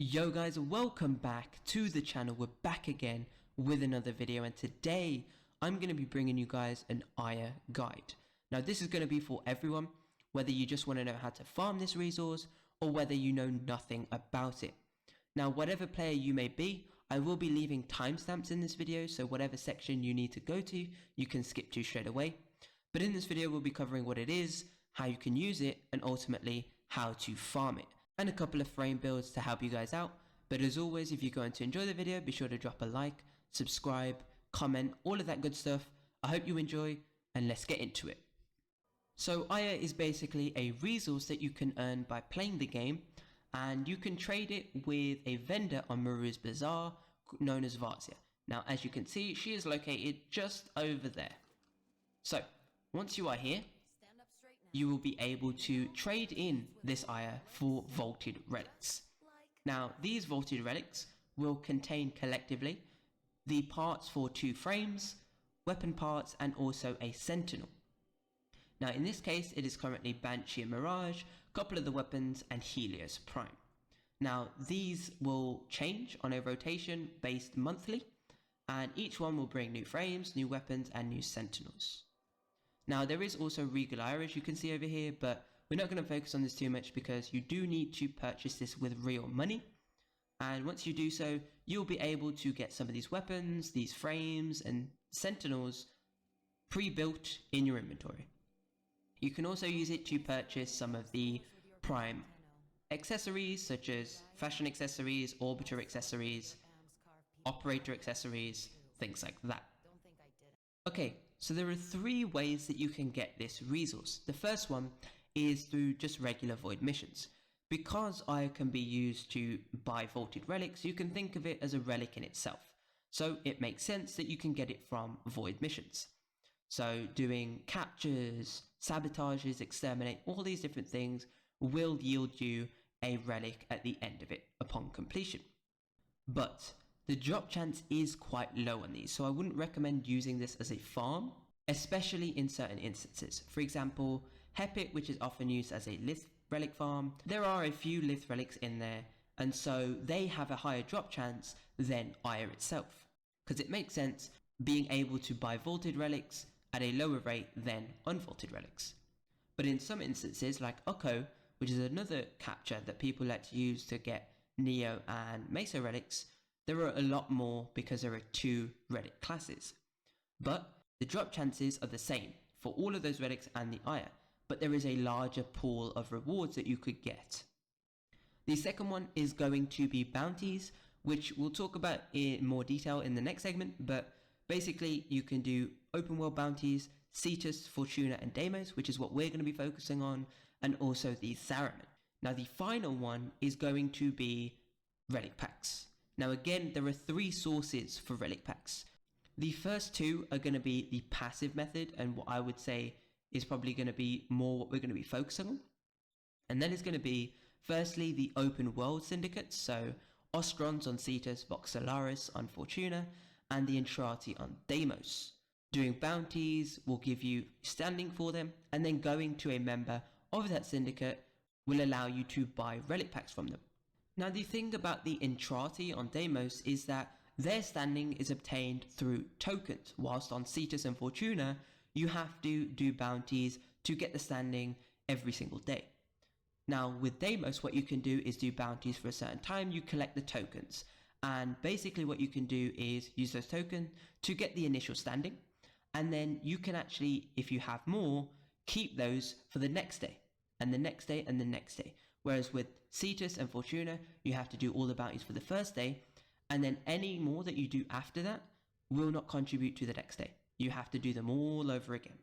Yo guys, welcome back to the channel. We're back again with another video, and today I'm going to be bringing you guys an Ire guide. Now this is going to be for everyone, whether you just want to know how to farm this resource or whether you know nothing about it. Now whatever player you may be, I will be leaving timestamps in this video, so whatever section you need to go to, you can skip to straight away. But in this video we'll be covering what it is, how you can use it, and ultimately how to farm it, and a couple of frame builds to help you guys out. But as always, if you're going to enjoy the video, be sure to drop a like, subscribe, comment, all of that good stuff. I hope you enjoy, and let's get into it. So Ire is basically a resource that you can earn by playing the game, and you can trade it with a vendor on Maru's Bazaar known as Varzia. Now as you can see, she is located just over there. So once you are here, you will be able to trade in this Ire for vaulted relics. Now these vaulted relics will contain collectively the parts for 2 frames, weapon parts, and also a sentinel. Now in this case it is currently Banshee and Mirage, a couple of the weapons, and Helios Prime. Now these will change on a rotation based monthly, and each one will bring new frames, new weapons, and new sentinels. Now there is also Regulators you can see over here, but we're not going to focus on this too much because you do need to purchase this with real money. And once you do so, you'll be able to get some of these weapons, these frames, and sentinels pre-built in your inventory. You can also use it to purchase some of the prime accessories such as fashion accessories, orbiter accessories, operator accessories, things like that. Okay, so there are 3 ways that you can get this resource. The first one is through just regular void missions. Because Ire can be used to buy vaulted relics, you can think of it as a relic in itself. So it makes sense that you can get it from void missions. So doing captures, sabotages, exterminate, all these different things will yield you a relic at the end of it upon completion. But the drop chance is quite low on these, so I wouldn't recommend using this as a farm, especially in certain instances. For example, Hepit, which is often used as a lith relic farm, there are a few lith relics in there, and so they have a higher drop chance than Ire itself, because it makes sense being able to buy vaulted relics at a lower rate than unvaulted relics. But in some instances, like Oko, which is another capture that people like to use to get Neo and Mesa relics, there are a lot more because there are 2 relic classes. But the drop chances are the same for all of those relics and the Ire, but there is a larger pool of rewards that you could get. The second one is going to be bounties, which we'll talk about in more detail in the next segment, but basically you can do open world bounties, Cetus, Fortuna, and Deimos, which is what we're going to be focusing on, and also the Tharamin. Now the final one is going to be relic packs. Now again, there are 3 sources for relic packs. The first 2 are going to be the passive method, and what I would say is probably going to be more what we're going to be focusing on. And then it's going to be firstly the open world syndicates, so Ostrons on Cetus, Vox Solaris on Fortuna, and the Entrati on Deimos. Doing bounties will give you standing for them, and then going to a member of that syndicate will allow you to buy relic packs from them. Now the thing about the Entrati on Deimos is that their standing is obtained through tokens, whilst on Cetus and Fortuna you have to do bounties to get the standing every single day. Now with Deimos, what you can do is do bounties for a certain time, you collect the tokens, and basically what you can do is use those tokens to get the initial standing, and then you can actually, if you have more, keep those for the next day, and the next day, and the next day. Whereas with Cetus and Fortuna, you have to do all the bounties for the first day, and then any more that you do after that will not contribute to the next day. You have to do them all over again.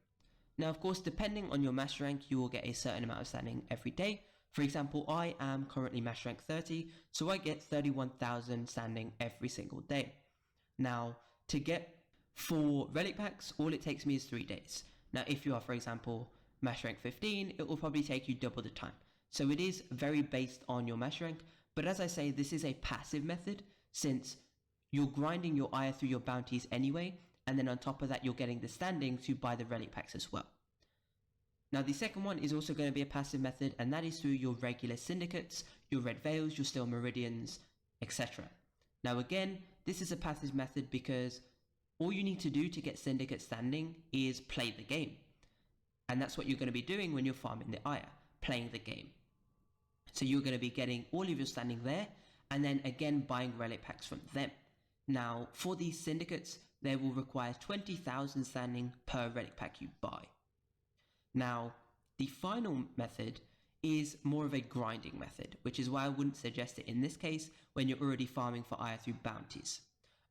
Now of course, depending on your master rank, you will get a certain amount of standing every day. For example, I am currently master rank 30, so I get 31,000 standing every single day. Now to get 4 relic packs, all it takes me is 3 days. Now if you are, for example, master rank 15, it will probably take you double the time. So it is very based on your master rank, but as I say, this is a passive method since you're grinding your Ire through your bounties anyway, and then on top of that you're getting the standing to buy the relic packs as well. Now the second one is also going to be a passive method, and that is through your regular syndicates, your red veils, your steel meridians, etc. Now again, this is a passive method because all you need to do to get syndicate standing is play the game. And that's what you're going to be doing when you're farming the Aya, playing the game. So you're going to be getting all of your standing there, and then again buying relic packs from them. Now for these syndicates, they will require 20,000 standing per relic pack you buy. Now the final method is more of a grinding method, which is why I wouldn't suggest it in this case when you're already farming for Aya through bounties,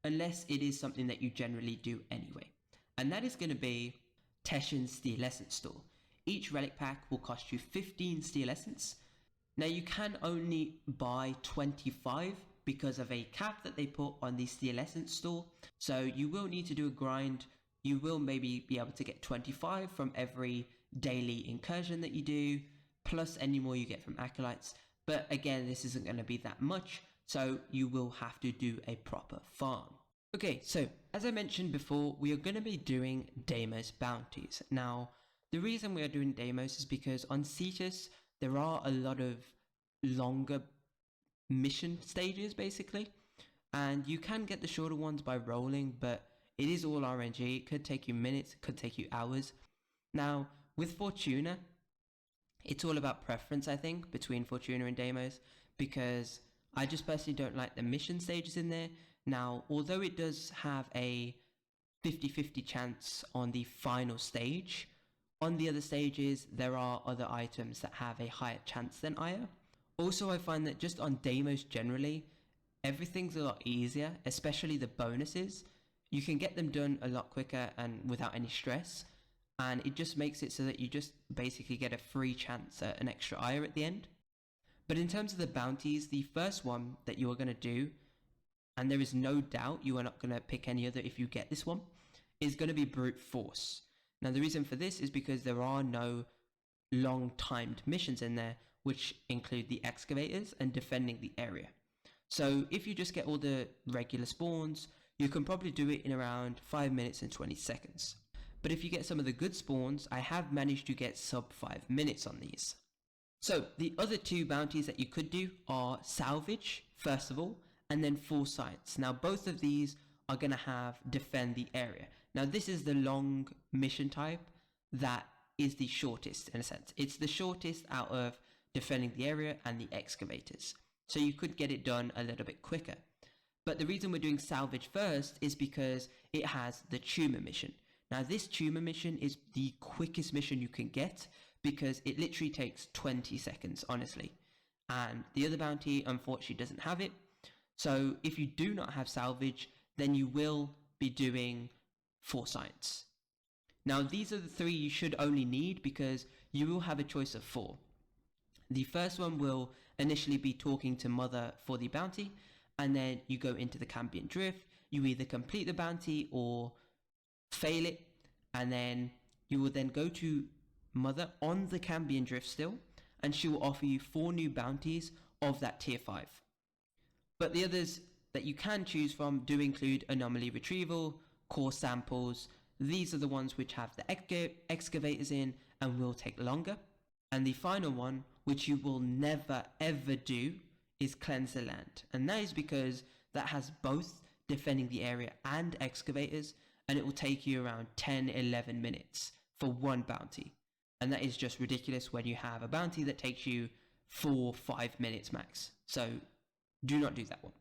unless it is something that you generally do anyway. And that is going to be Teshin's Steel Essence store. Each relic pack will cost you 15 Steel Essence. Now you can only buy 25 because of a cap that they put on the Steel Essence store. So you will need to do a grind. You will maybe be able to get 25 from every daily incursion that you do, plus any more you get from acolytes. But again, this isn't going to be that much, so you will have to do a proper farm. Okay, so as I mentioned before, we are going to be doing deimos bounties. Now, the reason we are doing deimos is because on Cetus, there are a lot of longer mission stages basically, and you can get the shorter ones by rolling, but it is all RNG. It could take you minutes, it could take you hours. Now, with Fortuna, it's all about preference, I think, between Fortuna and deimos, because I just personally don't like the mission stages in there. Now, although it does have a 50-50 chance on the final stage, on the other stages, there are other items that have a higher chance than Aya. Also, I find that just on deimos generally, everything's a lot easier, especially the bonuses. You can get them done a lot quicker and without any stress, and it just makes it so that you just basically get a free chance at an extra Aya at the end. But in terms of the bounties, the first one that you are going to do, and there is no doubt you are not going to pick any other if you get this one, is going to be brute force. Now the reason for this is because there are no long timed missions in there, which include the excavators and defending the area. So if you just get all the regular spawns, you can probably do it in around 5 minutes and 20 seconds. But if you get some of the good spawns, I have managed to get sub 5 minutes on these. So the other two bounties that you could do are salvage, first of all, and then foresights. Now both of these are going to have defend the area. Now this is the long mission type that is the shortest in a sense. It's the shortest out of defending the area and the excavators. So you could get it done a little bit quicker. But the reason we're doing salvage first is because it has the tumor mission. Now this tumor mission is the quickest mission you can get because it literally takes 20 seconds, honestly. And the other bounty unfortunately doesn't have it. So if you do not have salvage, then you will be doing foresights. Now these are the three you should only need because you will have a choice of 4. The first one will initially be talking to Mother for the bounty, and then you go into the Cambion Drift. You either complete the bounty or fail it, and then you will then go to Mother on the Cambion Drift still, and she will offer you 4 new bounties of that tier 5. But the others that you can choose from do include anomaly retrieval, core samples. These are the ones which have the excavators in and will take longer. And the final one, which you will never ever do, is cleanse the land. And that is because that has both defending the area and excavators, and it will take you around 10-11 minutes for one bounty. And that is just ridiculous when you have a bounty that takes you 4-5 minutes max. So do not do that one.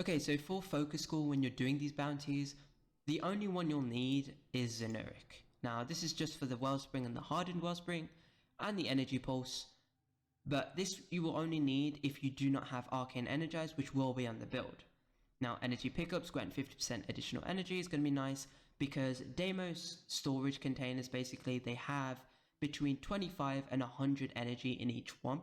Okay, so for focus school, when you're doing these bounties, the only one you'll need is Xenuric. Now this is just for the Wellspring and the Hardened Wellspring and the Energy Pulse, but this you will only need if you do not have Arcane Energize, which will be on the build. Now energy pickups grant 50% additional energy is going to be nice because deimos storage containers, basically they have between 25 and 100 energy in each one.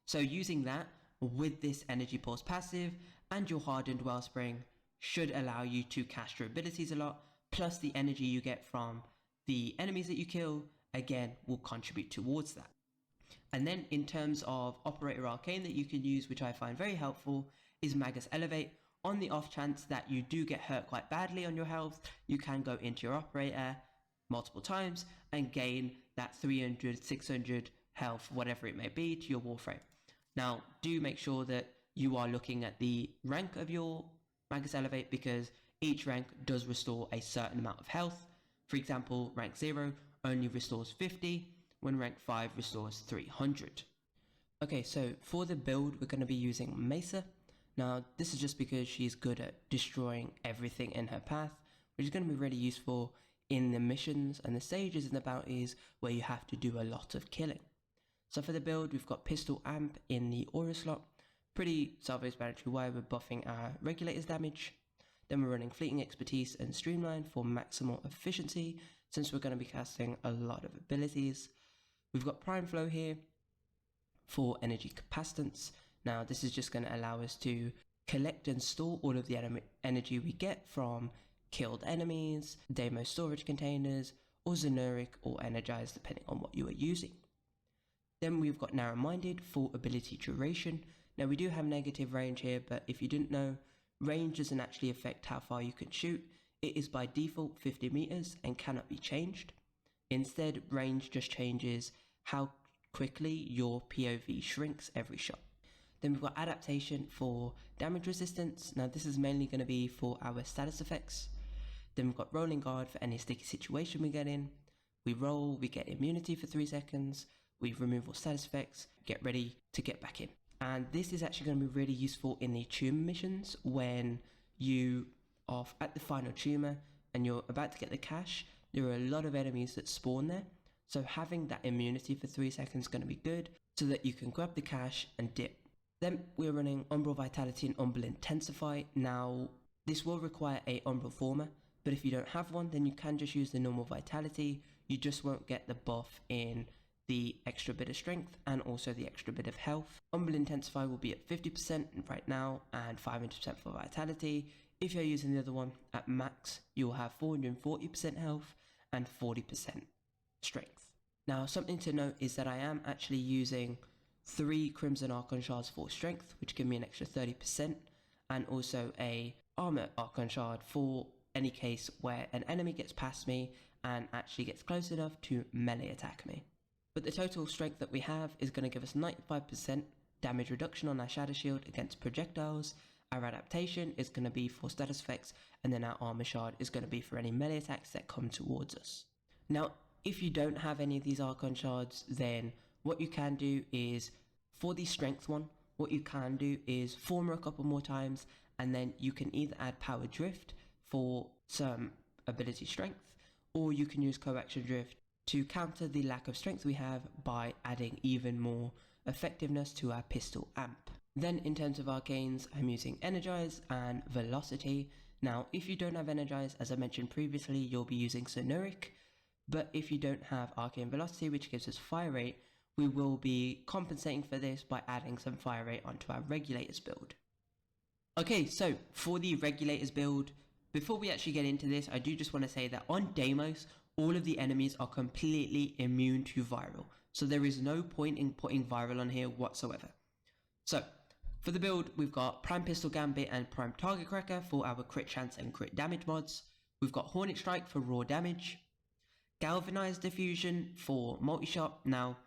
So using that with this Energy Pulse passive and your Hardened Wellspring should allow you to cast your abilities a lot, plus the energy you get from the enemies that you kill again will contribute towards that. And then in terms of Operator Arcane that you can use, which I find very helpful, is Magus Elevate. On the off chance that you do get hurt quite badly on your health, you can go into your Operator, multiple times and gain that 300, 600 health, whatever it may be, to your Warframe. Now, do make sure that you are looking at the rank of your Magus Elevate, because each rank does restore a certain amount of health. For example, rank 0 only restores 50, when rank 5 restores 300. Okay, so for the build, we're going to be using Mesa. Now, this is just because she's good at destroying everything in her path, which is going to be really useful in the missions and the stages and the bounties where you have to do a lot of killing. So for the build, we've got Pistol Amp in the Aura slot. Pretty self-explanatory why we're buffing our Regulators damage. Then we're running Fleeting Expertise and Streamline for maximal efficiency, since we're going to be casting a lot of abilities. We've got Prime Flow here for energy capacitance. Now this is just going to allow us to collect and store all of the energy we get from killed enemies, deimos storage containers, or Xenoric or Energized, depending on what you are using. Then we've got Narrow Minded for ability duration. Now we do have negative range here, but if you didn't know, range doesn't actually affect how far you can shoot. It is by default 50 meters and cannot be changed. Instead, range just changes how quickly your POV shrinks every shot. Then we've got Adaptation for damage resistance. Now this is mainly going to be for our status effects. Then we've got Rolling Guard for any sticky situation we get in. We roll, we get immunity for 3 seconds. We remove all status effects, get ready to get back in. And this is actually going to be really useful in the tumor missions when you are at the final tumor and you're about to get the cache. There are a lot of enemies that spawn there. So having that immunity for 3 seconds is going to be good so that you can grab the cache and dip. Then we're running Umbral Vitality and Umbral Intensify. Now this will require a Umbral Former, but if you don't have one, then you can just use the normal Vitality. You just won't get the buff in the extra bit of strength and also the extra bit of health. Umbral Intensify will be at 50% right now and 500% for Vitality. If you're using the other one at max, you'll have 440% health and 40% strength. Now something to note is that I am actually using 3 Crimson Archon Shards for strength, which give me an extra 30%, and also a Armor Archon Shard for any case where an enemy gets past me and actually gets close enough to melee attack me. But the total strength that we have is going to give us 95% damage reduction on our Shadow Shield against projectiles. Our adaptation is going to be for status effects, and then our Armor Shard is going to be for any melee attacks that come towards us. Now, if you don't have any of these Archon Shards, then what you can do is, for the strength one, what you can do is Former a couple more times, and then you can either add Power Drift for some ability strength, or you can use Coaction Drift to counter the lack of strength we have by adding even more effectiveness to our Pistol Amp. Then in terms of Arcanes, I'm using Energize and Velocity. Now if you don't have Energize, as I mentioned previously, you'll be using Xenoric, but if you don't have Arcane Velocity, which gives us Fire Rate, we will be compensating for this by adding some Fire Rate onto our Regulators build. Okay, so for the Regulators build, before we actually get into this, I do just want to say that on Deimos, all of the enemies are completely immune to viral. So there is no point in putting viral on here whatsoever. So for the build, we've got Prime Pistol Gambit and Prime Target Cracker for our crit chance and crit damage mods. We've got Hornet Strike for raw damage. Galvanized Diffusion for multi-shot. Now,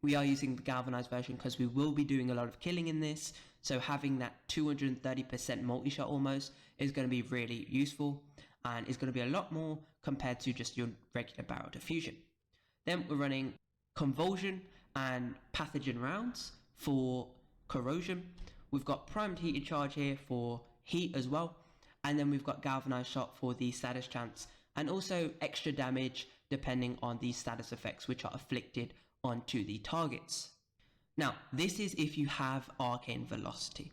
we are using the galvanized version because we will be doing a lot of killing in this. So having that 230% multi-shot almost is going to be really useful, and is going to be a lot more compared to just your regular barrel diffusion. Then we're running Convulsion and Pathogen rounds for corrosion. We've got Primed Heated Charge here for heat as well, and then we've got Galvanized Shot for the status chance, and also extra damage depending on the status effects which are afflicted onto the targets. Now this is if you have Arcane Velocity.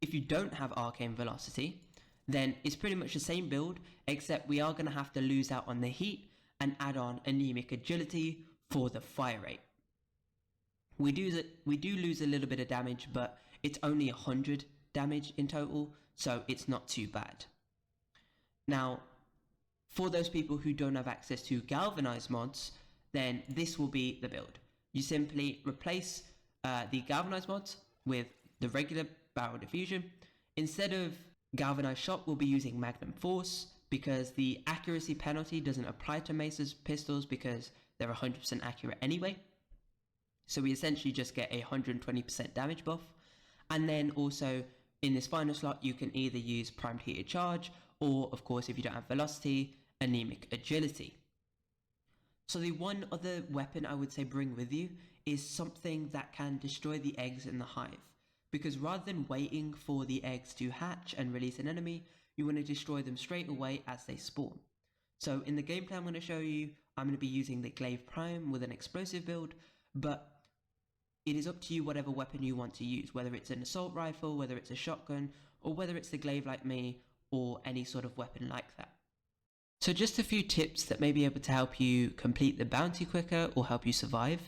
If you don't have Arcane Velocity, then it's pretty much the same build, except we are going to have to lose out on the heat and add on Anemic Agility for the fire rate. We do lose a little bit of damage, but it's only 100 damage in total, so it's not too bad. Now, for those people who don't have access to Galvanized mods, then this will be the build. You simply replace the Galvanized mods with the regular barrel diffusion. Instead of Galvanized Shot, we'll be using Magnum Force. because the accuracy penalty doesn't apply to Mesa's pistols because they're 100% accurate anyway. So we essentially just get a 120% damage buff. And then also in this final slot, you can either use primed heated charge, or of course, if you don't have velocity, anemic agility. So the one other weapon I would say bring with you is something that can destroy the eggs in the hive. Because rather than waiting for the eggs to hatch and release an enemy, you want to destroy them straight away as they spawn. So in the gameplay I'm going to show you, I'm going to be using the Glaive Prime with an explosive build, but it is up to you whatever weapon you want to use, whether it's an assault rifle, whether it's a shotgun, or whether it's the glaive like me, or any sort of weapon like that. So just a few tips that may be able to help you complete the bounty quicker or help you survive.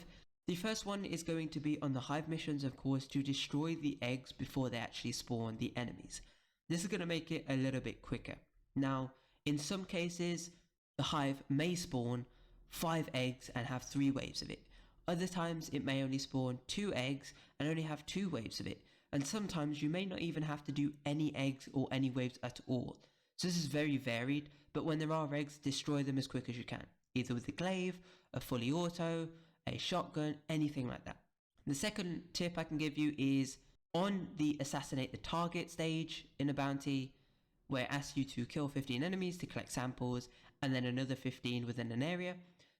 The first one is going to be on the hive missions, of course, to destroy the eggs before they actually spawn the enemies. This is going to make it a little bit quicker. Now, in some cases, the hive may spawn 5 eggs and have 3 waves of it. Other times it may only spawn 2 eggs and only have 2 waves of it. And sometimes you may not even have to do any eggs or any waves at all. So this is very varied, but when there are eggs, destroy them as quick as you can. Either with the glaive, a fully auto, a shotgun, anything like that. The second tip I can give you is on the assassinate the target stage in a bounty, where it asks you to kill 15 enemies to collect samples and then another 15 within an area.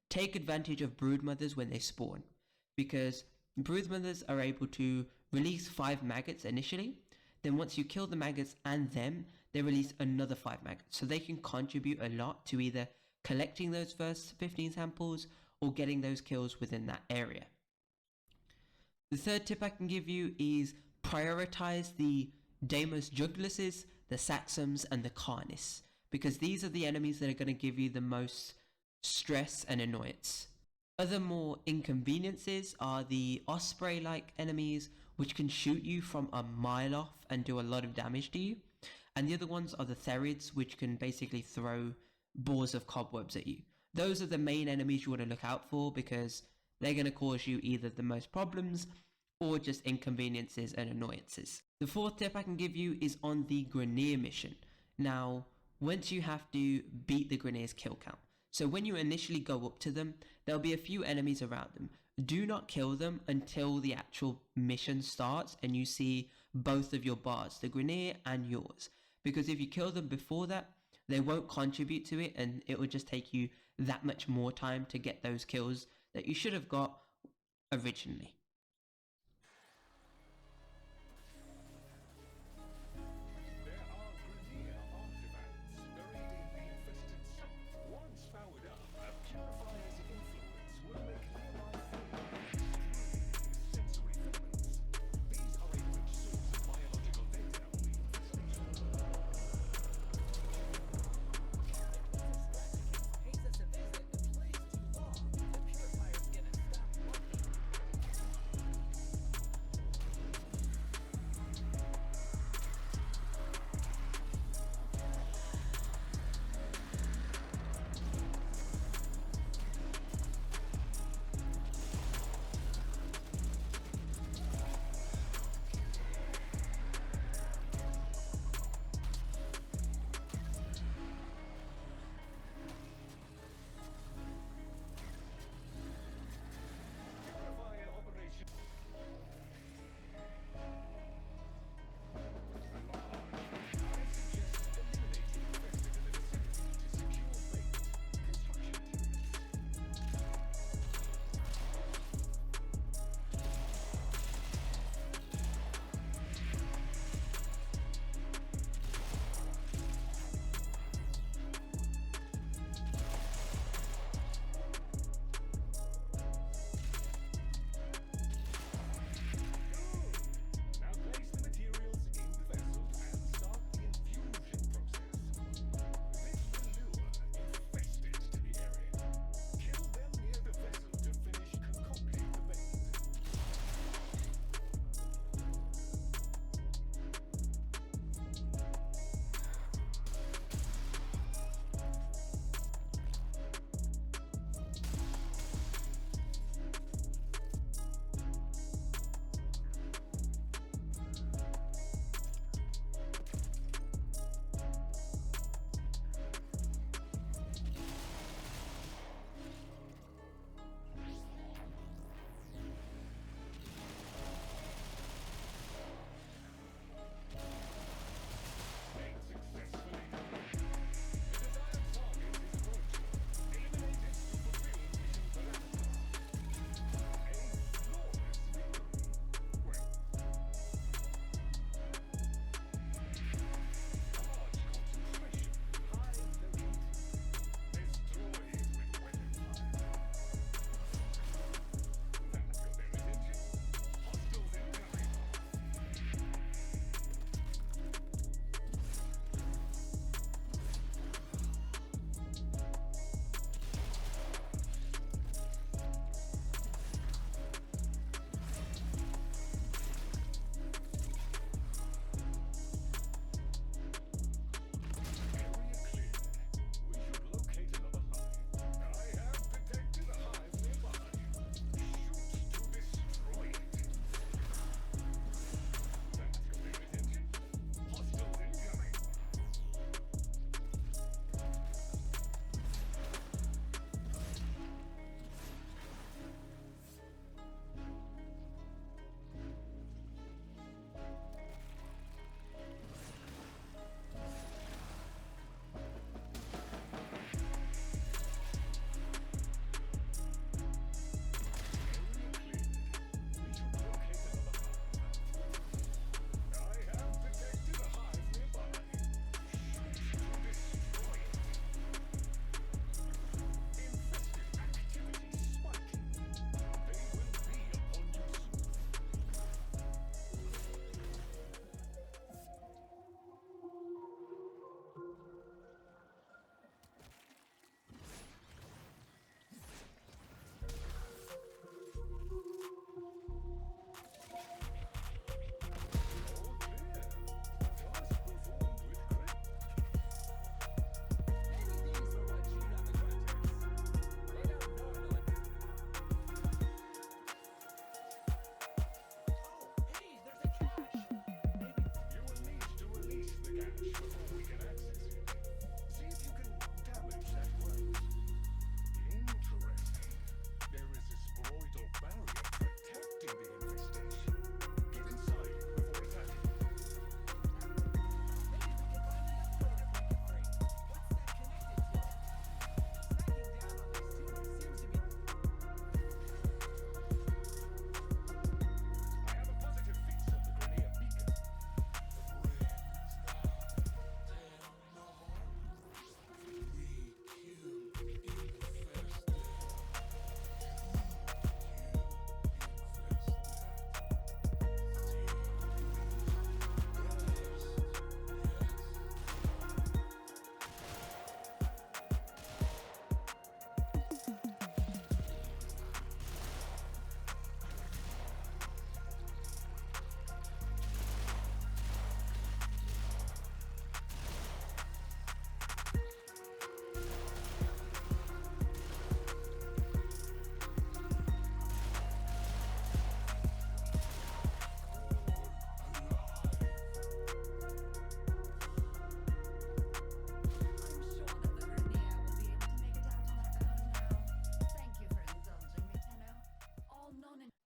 Take advantage of broodmothers when they spawn, because broodmothers are able to release 5 maggots initially. Then once you kill the maggots and them, they release another 5 maggots. So they can contribute a lot to either collecting those first 15 samples or getting those kills within that area. The third tip I can give you is prioritize the deimos juggleresses, the saxums and the carnis, because these are the enemies that are going to give you the most stress and annoyance. Other more inconveniences are the osprey-like enemies, which can shoot you from a mile off and do a lot of damage to you. And the other ones are the therids, which can basically throw balls of cobwebs at you. Those are the main enemies you want to look out for, because they're going to cause you either the most problems or just inconveniences and annoyances. The fourth tip I can give you is on the Grineer mission. Now, once you have to beat the Grineer's kill count. So when you initially go up to them, there'll be a few enemies around them. Do not kill them until the actual mission starts and you see both of your bars, the Grineer and yours. Because if you kill them before that, they won't contribute to it and it will just take you that much more time to get those kills that you should have got originally.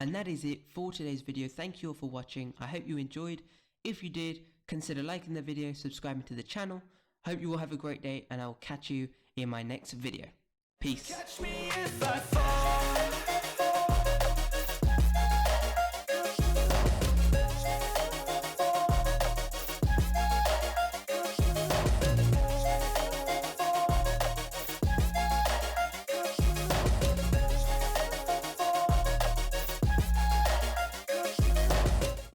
And that is it for today's video. Thank you all for watching. I hope you enjoyed. If you did, consider liking the video, subscribing to the channel. Hope you all have a great day, and I will catch you in my next video. Peace. Catch me if I fall.